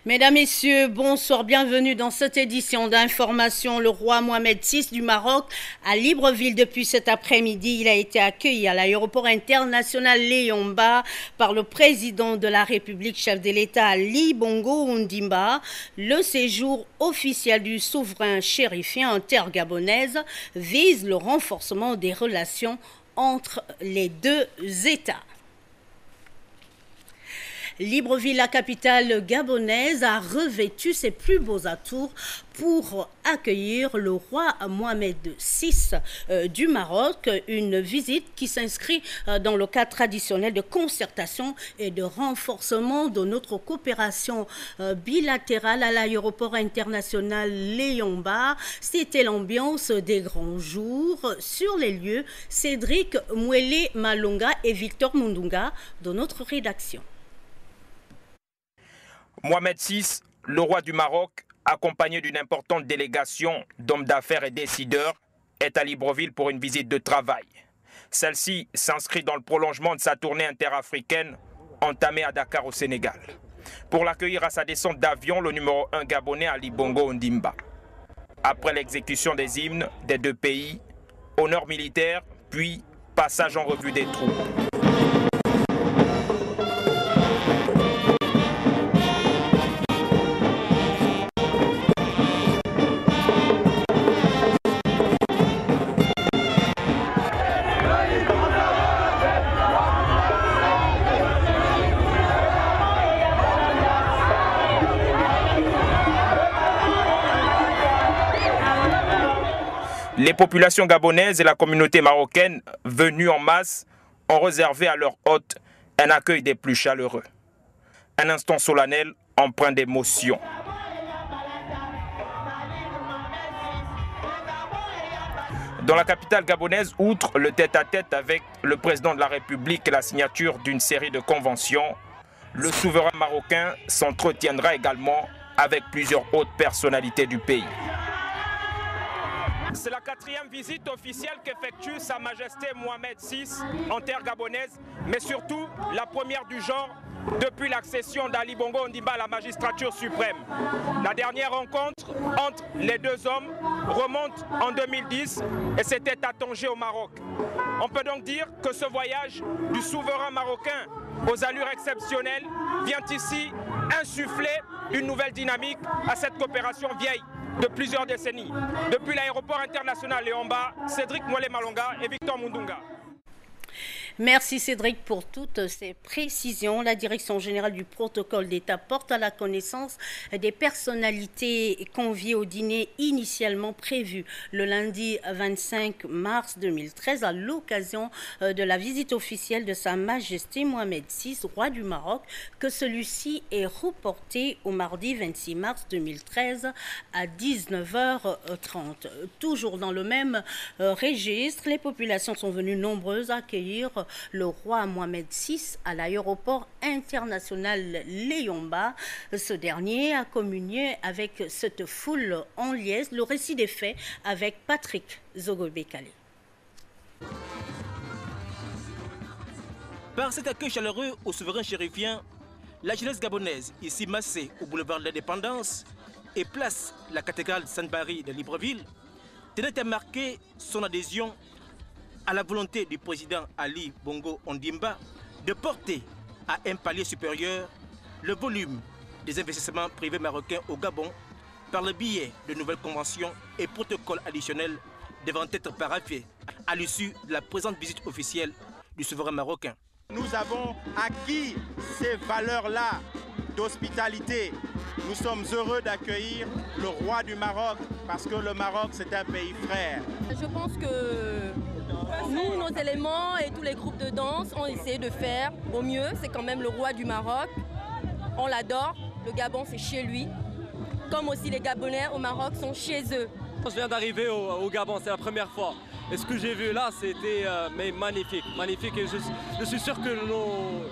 Mesdames, Messieurs, bonsoir, bienvenue dans cette édition d'information. Le roi Mohamed VI du Maroc à Libreville depuis cet après-midi. Il a été accueilli à l'aéroport international Léon-Mba par le président de la République, chef de l'État Ali Bongo Ondimba. Le séjour officiel du souverain chérifien en terre gabonaise vise le renforcement des relations entre les deux États. Libreville, la capitale gabonaise, a revêtu ses plus beaux atours pour accueillir le roi Mohamed VI du Maroc. Une visite qui s'inscrit dans le cadre traditionnel de concertation et de renforcement de notre coopération bilatérale à l'aéroport international Léon-Mba. C'était l'ambiance des grands jours. Sur les lieux, Cédric Mouélé Malonga et Victor Mundunga de notre rédaction. Mohamed VI, le roi du Maroc, accompagné d'une importante délégation d'hommes d'affaires et décideurs, est à Libreville pour une visite de travail. Celle-ci s'inscrit dans le prolongement de sa tournée interafricaine entamée à Dakar au Sénégal. Pour l'accueillir à sa descente d'avion, le numéro 1 gabonais Ali Bongo Ondimba. Après l'exécution des hymnes des deux pays, honneur militaire, puis passage en revue des troupes. Les populations gabonaises et la communauté marocaine venues en masse ont réservé à leur hôte un accueil des plus chaleureux. Un instant solennel empreint d'émotion. Dans la capitale gabonaise, outre le tête-à-tête avec le président de la République et la signature d'une série de conventions, le souverain marocain s'entretiendra également avec plusieurs hautes personnalités du pays. C'est la 4e visite officielle qu'effectue Sa Majesté Mohamed VI en terre gabonaise, mais surtout la première du genre depuis l'accession d'Ali Bongo Ondimba à la magistrature suprême. La dernière rencontre entre les deux hommes remonte en 2010 et c'était à Tanger au Maroc. On peut donc dire que ce voyage du souverain marocain aux allures exceptionnelles vient ici insuffler une nouvelle dynamique à cette coopération vieille de plusieurs décennies. Depuis l'aéroport international Léon-Mba, Cédric Mouélé Malonga et Victor Mundunga. Merci Cédric pour toutes ces précisions. La Direction générale du protocole d'État porte à la connaissance des personnalités conviées au dîner initialement prévu le lundi 25 mars 2013 à l'occasion de la visite officielle de Sa Majesté Mohamed VI, roi du Maroc, que celui-ci est reporté au mardi 26 mars 2013 à 19h30. Toujours dans le même registre, les populations sont venues nombreuses accueillir le roi Mohamed VI à l'aéroport international Léon-Mba. Ce dernier a communié avec cette foule en liesse. Le récit des faits avec Patrick Zogobekale. Par cet accueil chaleureux au souverain chérifien, la jeunesse gabonaise, ici massée au boulevard de l'Indépendance et place la cathédrale Sainte-Marie de Libreville, tenait à marquer son adhésion à la volonté du président Ali Bongo Ondimba de porter à un palier supérieur le volume des investissements privés marocains au Gabon par le biais de nouvelles conventions et protocoles additionnels devant être paraphiés à l'issue de la présente visite officielle du souverain marocain. Nous avons acquis ces valeurs-là d'hospitalité. Nous sommes heureux d'accueillir le roi du Maroc parce que le Maroc, c'est un pays frère. Je pense que nous, nos éléments et tous les groupes de danse ont essayé de faire au mieux. C'est quand même le roi du Maroc. On l'adore. Le Gabon, c'est chez lui. Comme aussi les Gabonais au Maroc sont chez eux. Je viens d'arriver au Gabon, c'est la première fois. Et ce que j'ai vu là, c'était magnifique, magnifique. Et je suis sûr que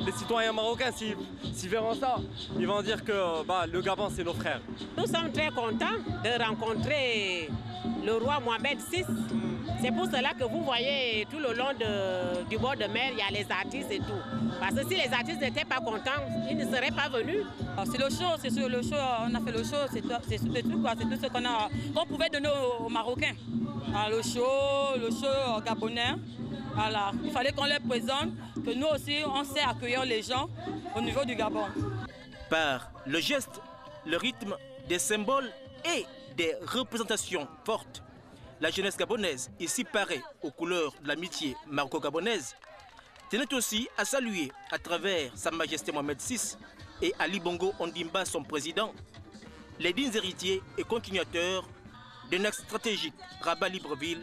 les citoyens marocains, s'ils verront ça, ils vont dire que le Gabon, c'est nos frères. Nous sommes très contents de rencontrer le roi Mohamed VI. C'est pour cela que vous voyez tout le long du bord de mer, il y a les artistes et tout. Parce que si les artistes n'étaient pas contents, ils ne seraient pas venus. C'est le show, c'est sur le show, on a fait le show, c'est tout ce qu'on pouvait donner aux Marocains. Le show gabonais, voilà. Il fallait qu'on leur présente que nous aussi, on sait accueillir les gens au niveau du Gabon. Par le geste, le rythme, des symboles et des représentations fortes, la jeunesse gabonaise, ici parée aux couleurs de l'amitié maroco-gabonaise, tenait aussi à saluer à travers Sa Majesté Mohamed VI et Ali Bongo Ondimba, son président, les dignes héritiers et continuateurs d'un axe stratégique Rabat-Libreville,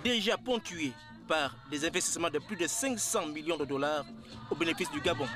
déjà ponctué par des investissements de plus de 500 millions de dollars au bénéfice du Gabon.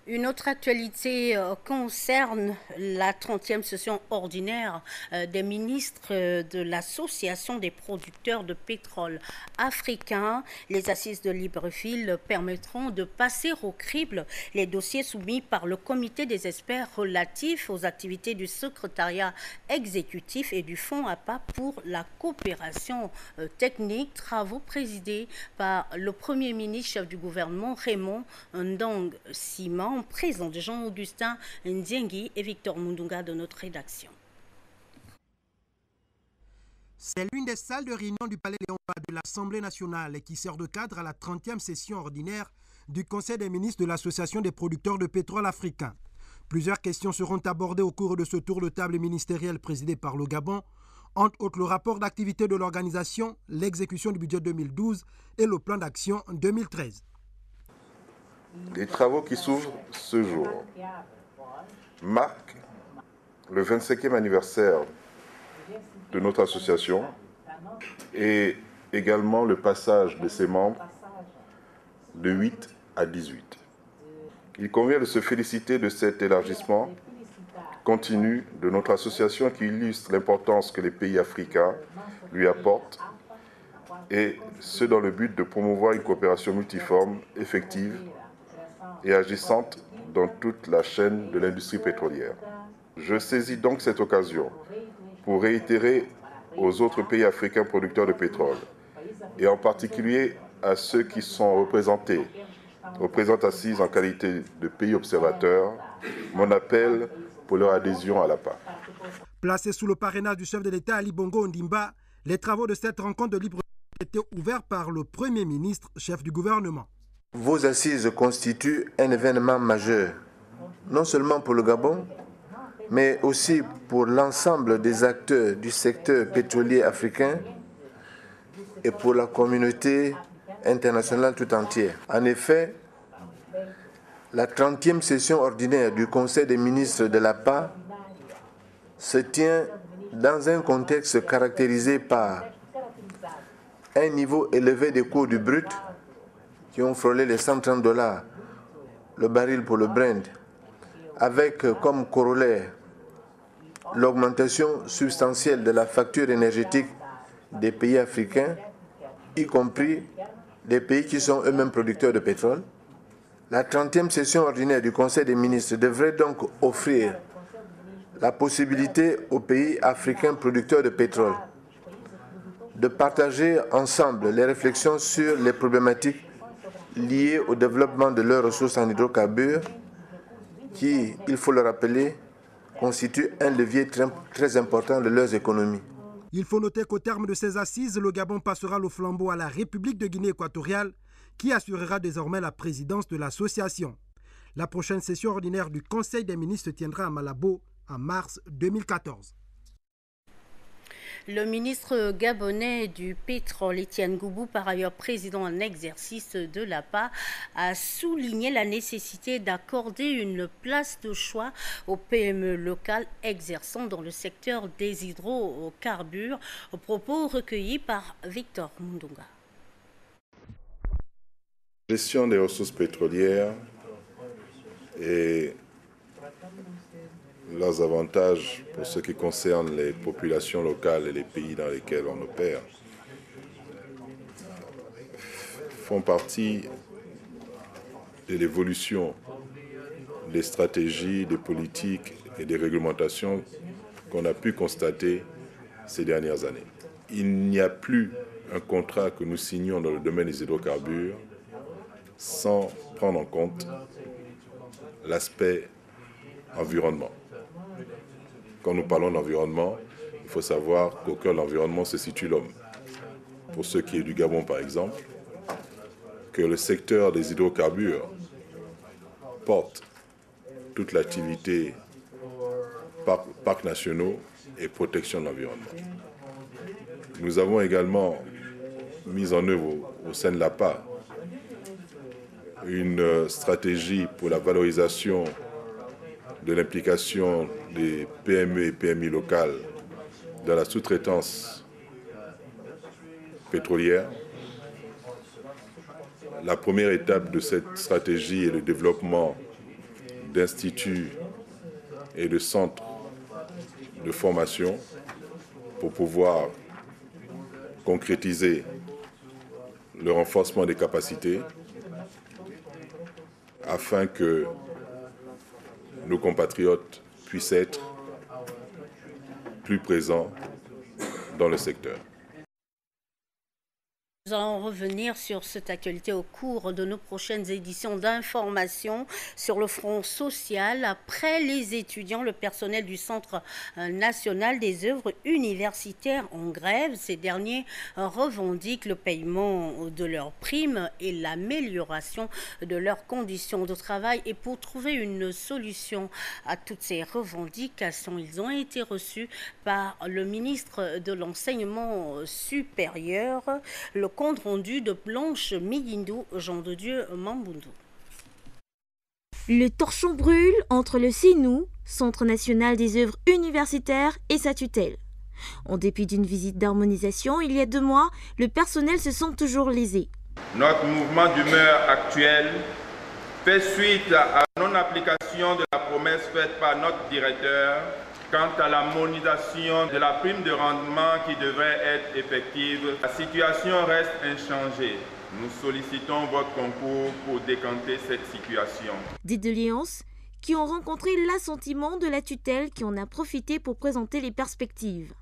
Une autre actualité concerne la 30e session ordinaire des ministres de l'Association des producteurs de pétrole africains. Les assises de Libreville permettront de passer au crible les dossiers soumis par le comité des experts relatifs aux activités du secrétariat exécutif et du Fonds APA pour la coopération technique, travaux présidés par le Premier ministre chef du gouvernement Raymond Ndong Simon, présent de Jean-Augustin Ndiengui et Victor Mundunga de notre rédaction. C'est l'une des salles de réunion du Palais Léon de l'Assemblée nationale qui sert de cadre à la 30e session ordinaire du Conseil des ministres de l'Association des producteurs de pétrole africains. Plusieurs questions seront abordées au cours de ce tour de table ministériel présidé par le Gabon, entre autres le rapport d'activité de l'organisation, l'exécution du budget 2012 et le plan d'action 2013. Les travaux qui s'ouvrent ce jour marquent le 25e anniversaire de notre association et également le passage de ses membres de 8 à 18. Il convient de se féliciter de cet élargissement continu de notre association qui illustre l'importance que les pays africains lui apportent et ce dans le but de promouvoir une coopération multiforme, effective et agissante dans toute la chaîne de l'industrie pétrolière. Je saisis donc cette occasion pour réitérer aux autres pays africains producteurs de pétrole, et en particulier à ceux qui sont représentés aux présentes assises en qualité de pays observateurs, mon appel pour leur adhésion à l'APA. Placés sous le parrainage du chef de l'État Ali Bongo Ondimba, les travaux de cette rencontre de libre étaient ouverts par le Premier ministre, chef du gouvernement. Vos assises constituent un événement majeur, non seulement pour le Gabon, mais aussi pour l'ensemble des acteurs du secteur pétrolier africain et pour la communauté internationale tout entière. En effet, la 30e session ordinaire du Conseil des ministres de l'APA se tient dans un contexte caractérisé par un niveau élevé des cours du brut qui ont frôlé les $130 le baril pour le Brent, avec comme corollaire l'augmentation substantielle de la facture énergétique des pays africains, y compris des pays qui sont eux-mêmes producteurs de pétrole. La 30e session ordinaire du Conseil des ministres devrait donc offrir la possibilité aux pays africains producteurs de pétrole de partager ensemble les réflexions sur les problématiques liées au développement de leurs ressources en hydrocarbures qui, il faut le rappeler, constituent un levier très important de leurs économies. Il faut noter qu'au terme de ces assises, le Gabon passera le flambeau à la République de Guinée équatoriale qui assurera désormais la présidence de l'association. La prochaine session ordinaire du Conseil des ministres se tiendra à Malabo en mars 2014. Le ministre gabonais du pétrole, Étienne Goubou, par ailleurs président en exercice de l'APA, a souligné la nécessité d'accorder une place de choix aux PME locales exerçant dans le secteur des hydrocarbures, propos recueillis par Victor Mundunga. La gestion des ressources pétrolières est leurs avantages pour ce qui concerne les populations locales et les pays dans lesquels on opère font partie de l'évolution des stratégies, des politiques et des réglementations qu'on a pu constater ces dernières années. Il n'y a plus un contrat que nous signons dans le domaine des hydrocarbures sans prendre en compte l'aspect environnement. Quand nous parlons d'environnement, il faut savoir qu'au cœur de l'environnement se situe l'homme. Pour ce qui est du Gabon, par exemple, que le secteur des hydrocarbures porte toute l'activité parcs nationaux et protection de l'environnement. Nous avons également mis en œuvre au sein de l'APA une stratégie pour la valorisation de l'implication des PME et PMI locales dans la sous-traitance pétrolière. La première étape de cette stratégie est le développement d'instituts et de centres de formation pour pouvoir concrétiser le renforcement des capacités afin que nos compatriotes puissent être plus présents dans le secteur. Nous allons revenir sur cette actualité au cours de nos prochaines éditions d'information sur le front social. Après les étudiants, le personnel du Centre national des œuvres universitaires en grève. Ces derniers revendiquent le paiement de leurs primes et l'amélioration de leurs conditions de travail. Et pour trouver une solution à toutes ces revendications, ils ont été reçus par le ministre de l'Enseignement supérieur, le compte rendu de Blanche Migindou, Jean de Dieu Mambundu. Le torchon brûle entre le CNU, Centre national des œuvres universitaires, et sa tutelle. En dépit d'une visite d'harmonisation il y a 2 mois, le personnel se sent toujours lésé. Notre mouvement d'humeur actuel fait suite à la non-application de la promesse faite par notre directeur quant à la monétisation de la prime de rendement qui devrait être effective. La situation reste inchangée. Nous sollicitons votre concours pour décanter cette situation. Des doléances qui ont rencontré l'assentiment de la tutelle qui en a profité pour présenter les perspectives.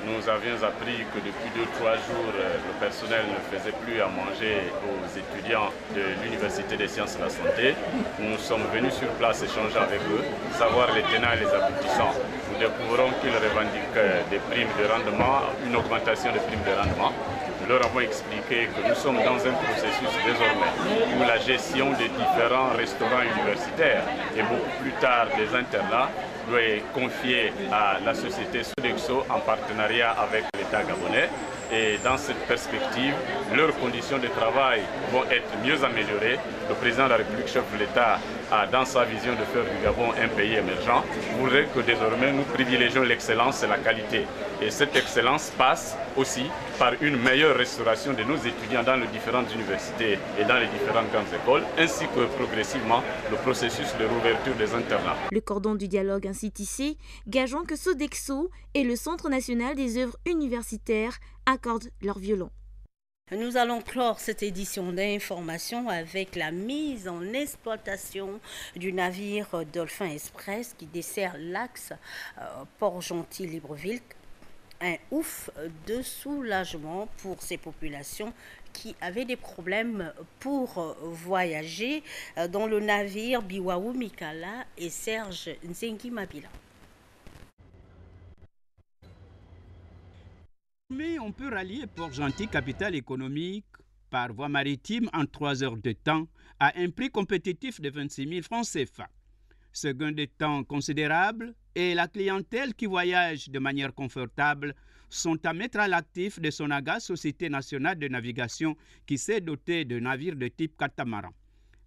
Nous avions appris que depuis 2 ou 3 jours, le personnel ne faisait plus à manger aux étudiants de l'Université des sciences de la santé. Nous sommes venus sur place échanger avec eux, savoir les tenants et les aboutissants. Nous découvrons qu'ils revendiquent des primes de rendement, une augmentation des primes de rendement. Nous leur avons expliqué que nous sommes dans un processus désormais où la gestion des différents restaurants universitaires et beaucoup plus tard des internats doit être confiée à la société Sodexo en partenariat avec l'État gabonais. Et dans cette perspective, leurs conditions de travail vont être mieux améliorées. Le président de la République, chef de l'État, a dans sa vision de faire du Gabon un pays émergent, voudrait que désormais nous privilégions l'excellence et la qualité. Et cette excellence passe aussi par une meilleure restauration de nos étudiants dans les différentes universités et dans les différentes grandes écoles, ainsi que progressivement le processus de réouverture des internats. Le cordon du dialogue ainsi tissé, gageant que Sodexo et le Centre national des œuvres universitaires accordent leur violon. Nous allons clore cette édition d'information avec la mise en exploitation du navire Dolphin Express qui dessert l'axe Port-Gentil-Libreville. Un ouf de soulagement pour ces populations qui avaient des problèmes pour voyager dans le navire Biwaou Mikala et Serge Nzengi Mabila. Mais on peut rallier Port-Gentil, capitale économique, par voie maritime en 3 heures de temps à un prix compétitif de 26 000 francs CFA. Ce gain de temps considérable et la clientèle qui voyage de manière confortable sont à mettre à l'actif de Sonaga, Société nationale de navigation, qui s'est dotée de navires de type catamaran.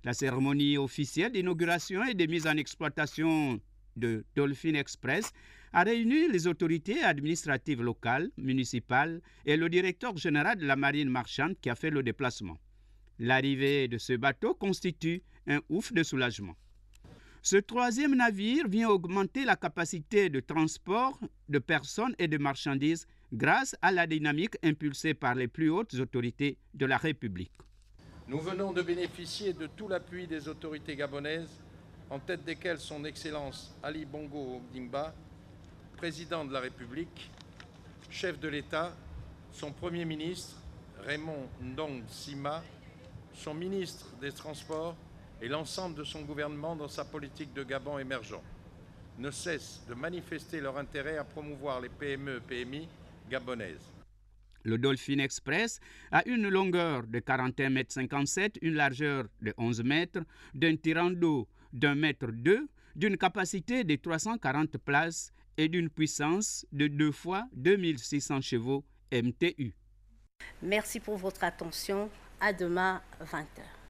La cérémonie officielle d'inauguration et de mise en exploitation de Dolphin Express a réuni les autorités administratives locales, municipales et le directeur général de la marine marchande qui a fait le déplacement. L'arrivée de ce bateau constitue un ouf de soulagement. Ce troisième navire vient augmenter la capacité de transport de personnes et de marchandises grâce à la dynamique impulsée par les plus hautes autorités de la République. Nous venons de bénéficier de tout l'appui des autorités gabonaises, en tête desquelles son Excellence Ali Bongo Ondimba, président de la République, chef de l'État, son Premier ministre, Raymond Ndong Sima, son ministre des Transports et l'ensemble de son gouvernement dans sa politique de Gabon émergent, ne cessent de manifester leur intérêt à promouvoir les PME-PMI gabonaises. Le Dolphin Express a une longueur de 41,57 m, une largeur de 11 mètres, d'un tirant d'eau d'1,2 m, d'une capacité de 340 places et d'une puissance de 2 fois 2600 chevaux MTU. Merci pour votre attention. À demain, 20h.